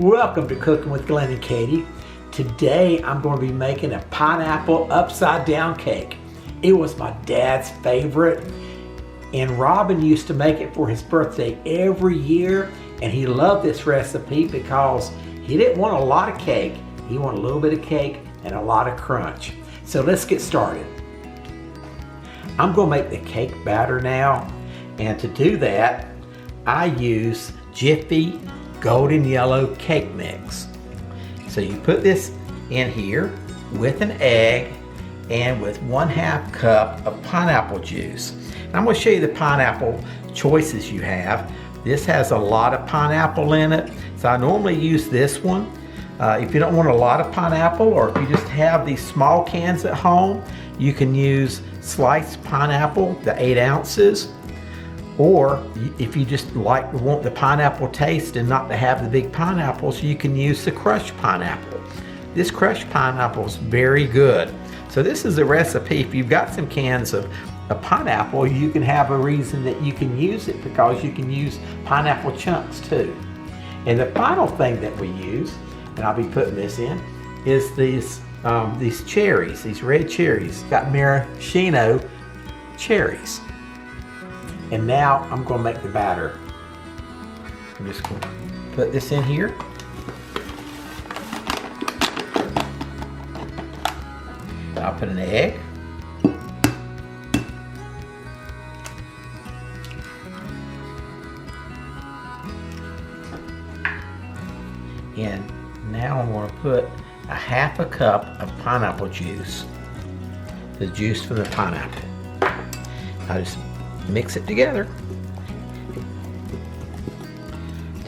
Welcome to Cooking with Glenn and Katie. Today I'm going to be making a pineapple upside down cake. It was my dad's favorite, and Robin used to make it for his birthday every year, and he loved this recipe because he didn't want a lot of cake. He wanted a little bit of cake and a lot of crunch. So let's get started. I'm going to make the cake batter now, and to do that I use Jiffy golden yellow cake mix. So you put this in here with an egg and with 1/2 cup of pineapple juice. And I'm going to show you the pineapple choices you have. This has a lot of pineapple in it, so I normally use this one. If you don't want a lot of pineapple, or if you just have these small cans at home, you can use sliced pineapple, the 8 ounces. Or if you just want the pineapple taste and not to have the big pineapples, you can use the crushed pineapple. This crushed pineapple is very good. So this is a recipe. If you've got some cans of pineapple, you can have a reason that you can use it, because you can use pineapple chunks too. And the final thing that we use, and I'll be putting this in, is these cherries, these red cherries. Got maraschino cherries. And now I'm going to make the batter. I'm just going to put this in here. I'll put an egg. And now I'm going to put 1/2 cup of pineapple juice. The juice from the pineapple. I just mix it together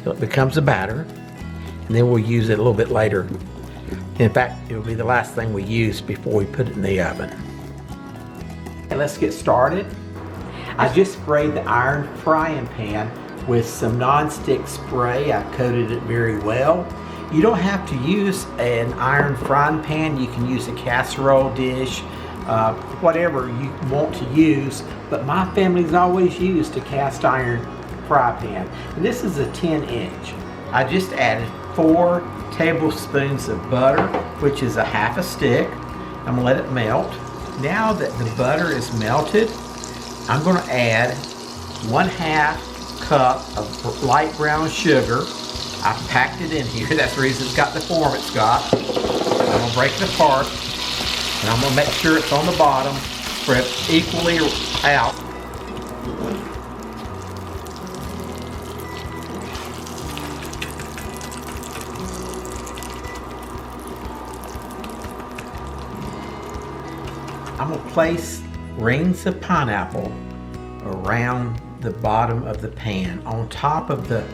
till it becomes a batter, and then we'll use it a little bit later. In fact, it will be the last thing we use before we put it in the oven. And let's get started. I just sprayed the iron frying pan with some non-stick spray. I coated it very well. You don't have to use an iron frying pan. You can use a casserole dish, whatever you want to use, but my family's always used a cast iron fry pan. And this is a 10-inch. I just added 4 tablespoons of butter, which is 1/2 stick. I'm gonna let it melt. Now that the butter is melted, I'm gonna add 1/2 cup of light brown sugar. I packed it in here. That's the reason it's got the form it's got. I'm gonna break it apart, and I'm gonna make sure it's on the bottom, spread equally out. I'm going to place rings of pineapple around the bottom of the pan, on top of the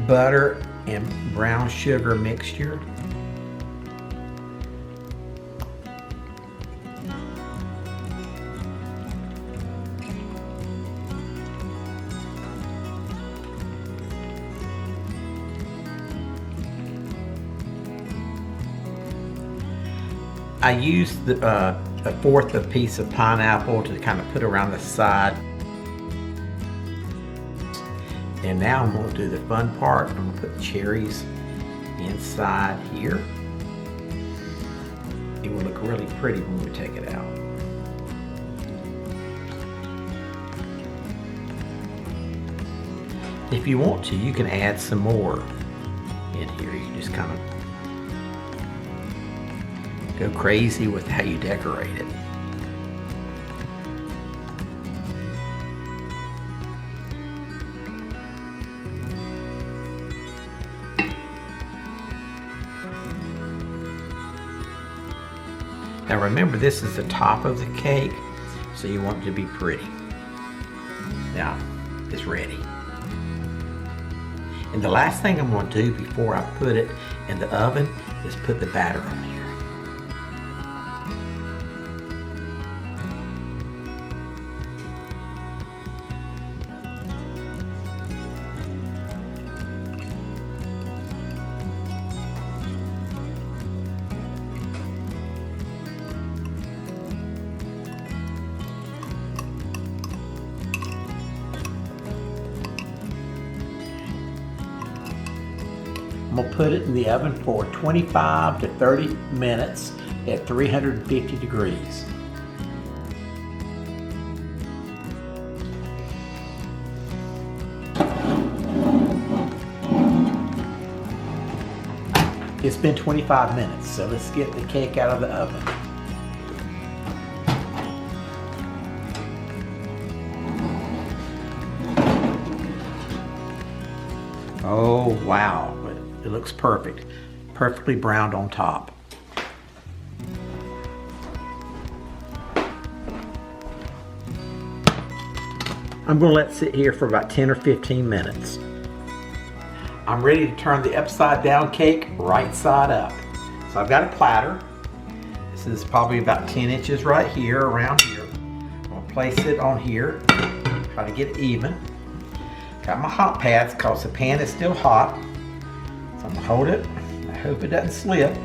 butter and brown sugar mixture. I used a 1/4 of a piece of pineapple to kind of put around the side. And now I'm going to do the fun part. I'm going to put cherries inside here. It will look really pretty when we take it out. If you want to, you can add some more in here. You just kind of go crazy with how you decorate it. Now remember, this is the top of the cake, so you want it to be pretty. Now, it's ready. And the last thing I'm going to do before I put it in the oven is put the batter on here. I'm gonna put it in the oven for 25 to 30 minutes at 350 degrees. It's been 25 minutes, so let's get the cake out of the oven. Oh, wow, it looks perfect. Perfectly browned on top. I'm gonna let it sit here for about 10 or 15 minutes. I'm ready to turn the upside down cake right side up. So I've got a platter. This is probably about 10 inches right here, around here. I'm gonna place it on here, try to get it even. Got my hot pads because the pan is still hot. So I'm gonna hold it. I hope it doesn't slip.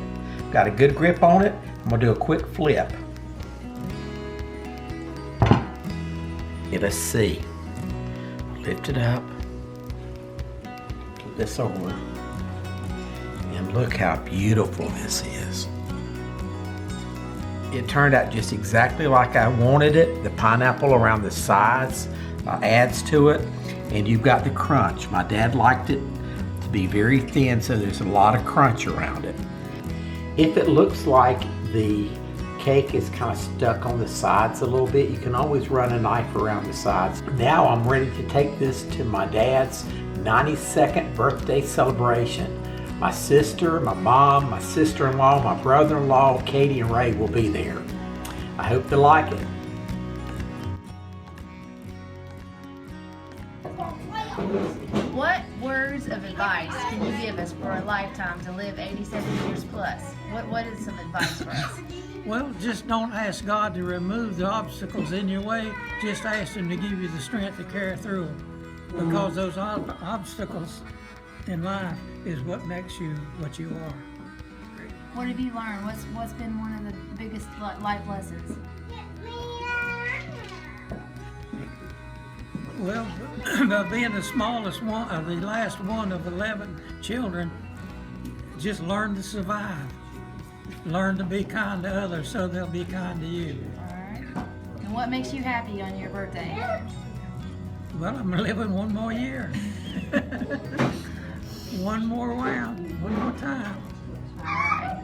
Got a good grip on it. I'm gonna do a quick flip. Okay, let's see. Lift it up. Flip this over. And look how beautiful this is. It turned out just exactly like I wanted it. The pineapple around the sides adds to it. And you've got the crunch. My dad liked it to be very thin, so there's a lot of crunch around it. If it looks like the cake is kind of stuck on the sides a little bit, you can always run a knife around the sides. Now I'm ready to take this to my dad's 92nd birthday celebration. My sister, my mom, my sister-in-law, my brother-in-law, Katie and Ray will be there. I hope they like it. What words of advice can you give us for a lifetime to live 87 years plus? What is some advice for us? Well, just don't ask God to remove the obstacles in your way. Just ask Him to give you the strength to carry through them. Because those obstacles in life is what makes you what you are. What have you learned? What's been one of the biggest life lessons? Well, being the smallest one, the last one of 11 children, just learn to survive. Learn to be kind to others so they'll be kind to you. All right. And what makes you happy on your birthday? Well, I'm living one more year. One more round, one more time. All right.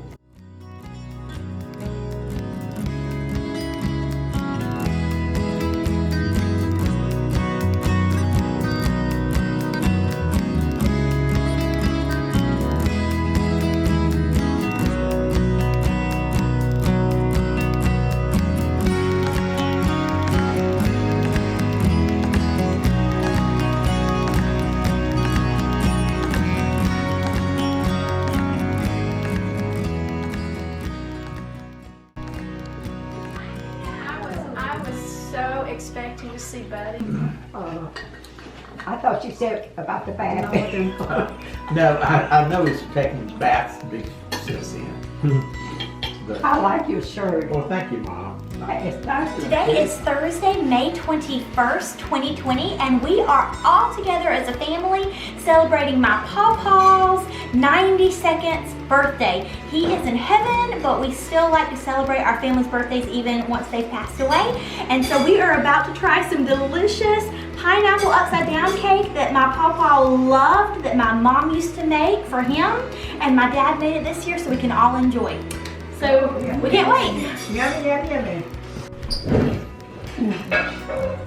Expecting to see Buddy. I thought you said about the bath. No, I know he's taking his baths to be sissy. But, I like your shirt. well, thank you, Mom. It's nice. Today is Thursday, May 21st, 2020, and we are all together as a family celebrating my Pawpaw's 92nd birthday. He is in heaven, but we still like to celebrate our family's birthdays even once they've passed away. And so we are about to try some delicious pineapple upside down cake that my Pawpaw loved, that my mom used to make for him, and my dad made it this year so we can all enjoy. So we can't wait. Yummy, yummy, yummy.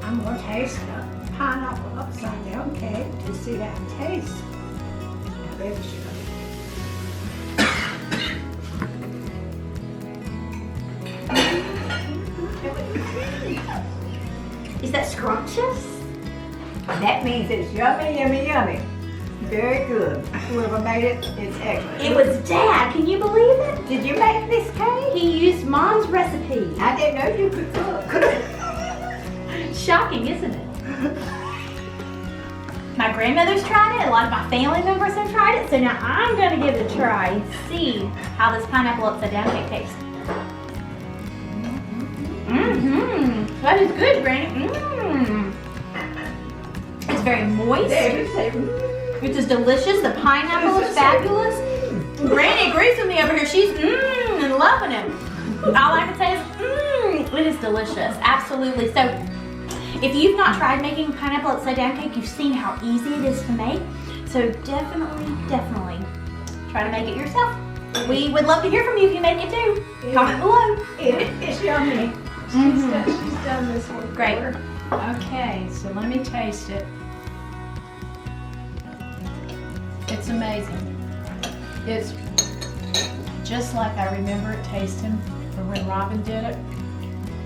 I'm going to taste the pineapple upside down cake to see how it tastes. Now, baby, Is that scrumptious? that means it's yummy, yummy, yummy. Very good. Whoever made it, it's excellent. It was Dad. Can you believe it? Did you make this cake? He used Mom's recipe. I didn't know you could cook. Shocking, isn't it? My grandmother's tried it. A lot of my family members have tried it. So now I'm going to give it a try and see how this pineapple upside down cake tastes. Mm-hmm. That is good, Granny. Mmm. It's very moist. David said, Which is delicious. The pineapple is fabulous. Granny agrees with me over here. She's and loving it. All I can say is it is delicious. Absolutely. So if you've not tried making pineapple upside down cake, you've seen how easy it is to make. So definitely try to make it yourself. We would love to hear from you if you make it too. Comment below. It's yummy. She's done this one before. Great. Okay, so let me taste it. It's amazing. It's just like I remember it tasting from when Robin did it.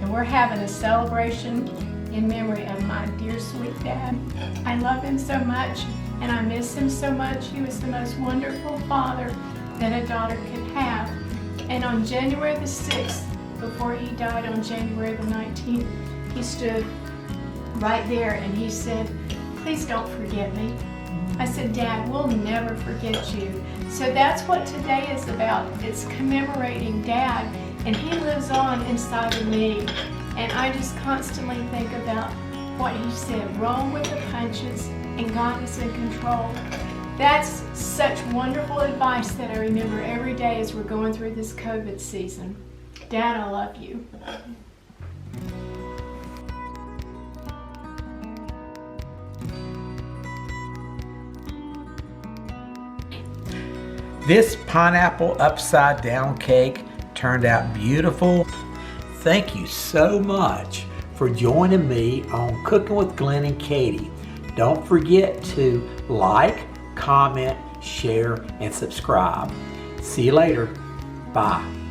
And we're having a celebration in memory of my dear sweet dad. I love him so much and I miss him so much. He was the most wonderful father that a daughter could have. And on January the 6th, before he died on January the 19th, he stood right there and he said, "Please don't forget me." I said, "Dad, we'll never forget you." So that's what today is about. It's commemorating Dad, and he lives on inside of me. And I just constantly think about what he said, roll with the punches, and God is in control. That's such wonderful advice that I remember every day as we're going through this COVID season. Dad, I love you. This pineapple upside down cake turned out beautiful. Thank you so much for joining me on Cooking with Glenn and Katie. Don't forget to like, comment, share, and subscribe. See you later. Bye.